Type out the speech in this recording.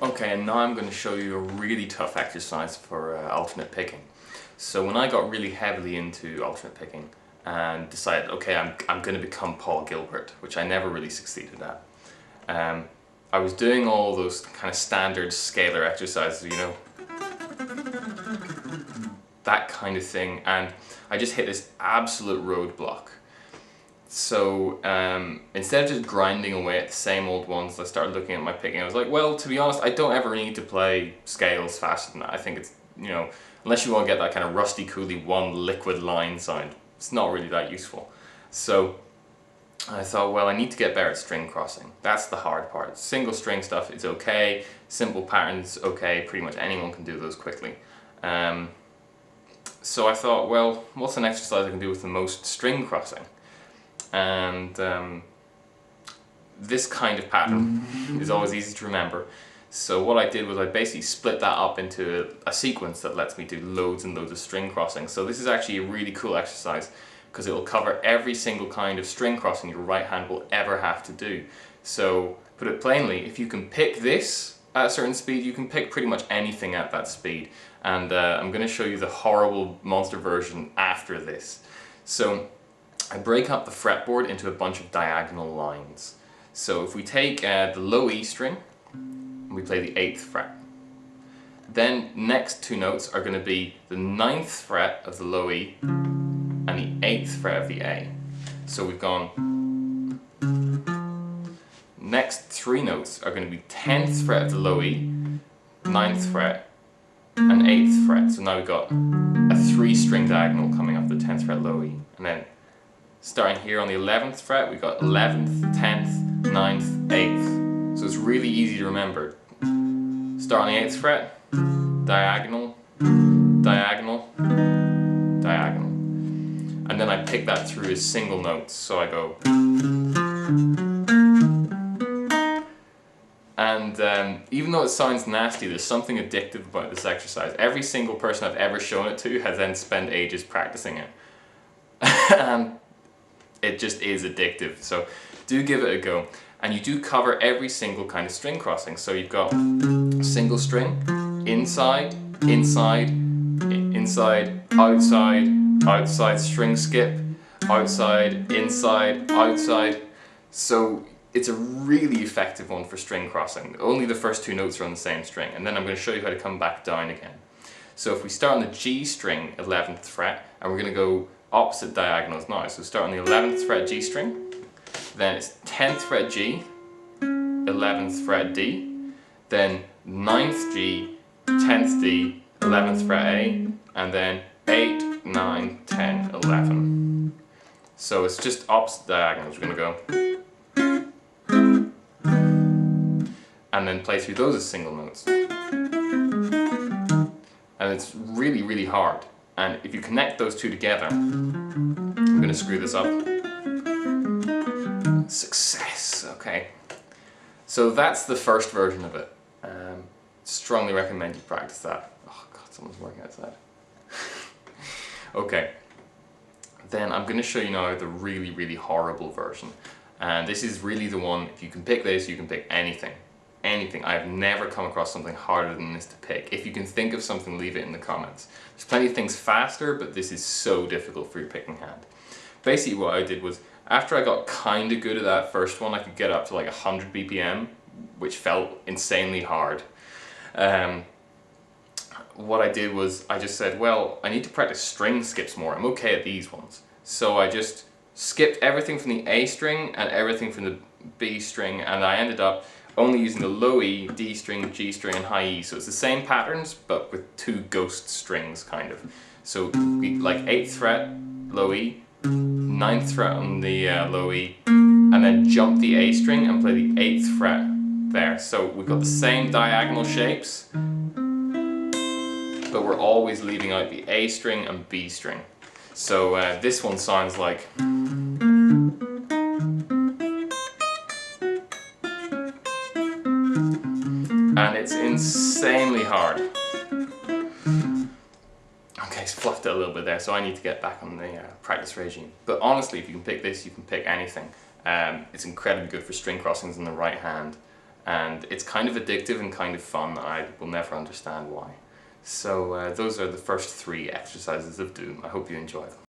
Okay, and now I'm going to show you a really tough exercise for alternate picking. So when I got really heavily into alternate picking and decided, okay, I'm going to become Paul Gilbert, which I never really succeeded at. I was doing all those kind of standard scalar exercises, you know, that kind of thing, and I just hit this absolute roadblock. So instead of just grinding away at the same old ones, I started looking at my picking. I was like, well, to be honest, I don't ever need to play scales faster than that. I think it's, you know, unless you want to get that kind of rusty cooley one liquid line sound, it's not really that useful. So I thought, well, I need to get better at string crossing. That's the hard part. Single string stuff is okay, simple patterns okay, pretty much anyone can do those quickly. So I thought, well, what's an exercise I can do with the most string crossing? And this kind of pattern is always easy to remember. So what I did was I basically split that up into a sequence that lets me do loads and loads of string crossing. So this is actually a really cool exercise because it will cover every single kind of string crossing your right hand will ever have to do. So put it plainly, if you can pick this at a certain speed, you can pick pretty much anything at that speed. And I'm going to show you the horrible monster version after this. So I break up the fretboard into a bunch of diagonal lines. So if we take the low E string, and we play the 8th fret, then next two notes are going to be the 9th fret of the low E and the 8th fret of the A. So we've gone, next three notes are going to be 10th fret of the low E, 9th fret, and 8th fret. So now we've got a 3-string diagonal coming off the 10th fret low E. And then starting here on the 11th fret, we've got 11th, 10th, 9th, 8th. So it's really easy to remember. Start on the 8th fret, diagonal, diagonal, diagonal. And then I pick that through as single notes. So I go. And even though it sounds nasty, there's something addictive about this exercise. Every single person I've ever shown it to has then spent ages practicing it. And it just is addictive, so do give it a go. And you do cover every single kind of string crossing. So you've got single string, inside, inside, inside, outside, outside, string skip, outside, inside, outside. So it's a really effective one for string crossing. Only the first two notes are on the same string, and then I'm going to show you how to come back down again. So if we start on the G string, 11th fret, and we're going to go opposite diagonals now. So start on the 11th fret G string, then it's 10th fret G, 11th fret D, then 9th G, 10th D, 11th fret A, and then 8, 9, 10, 11. So it's just opposite diagonals. We're going to go and then play through those as single notes. And it's really, really hard. And if you connect those two together, I'm going to screw this up. Success! Okay. So that's the first version of it. Strongly recommend you practice that. Oh god, someone's working outside. Okay. Then I'm going to show you now the really, really horrible version. And this is really the one, if you can pick this, you can pick anything. Anything. I've never come across something harder than this to pick. If you can think of something, leave it in the comments. There's plenty of things faster, but this is so difficult for your picking hand. Basically what I did was, after I got kind of good at that first one, I could get up to like 100 BPM, which felt insanely hard. What I did was, I just said, well, I need to practice string skips more. I'm okay at these ones. So I just skipped everything from the A string and everything from the B string, and I ended up only using the low E, D string, G string, and high E. So it's the same patterns, but with two ghost strings, kind of. So we like 8th fret, low E, 9th fret on the low E, and then jump the A string and play the 8th fret there. So we've got the same diagonal shapes, but we're always leaving out the A string and B string. So this one sounds like... and it's insanely hard. Okay, it's fluffed it a little bit there, so I need to get back on the practice regime. But honestly, if you can pick this, you can pick anything. It's incredibly good for string crossings in the right hand. and it's kind of addictive and kind of fun. I will never understand why. So those are the first 3 exercises of Doom. I hope you enjoy them.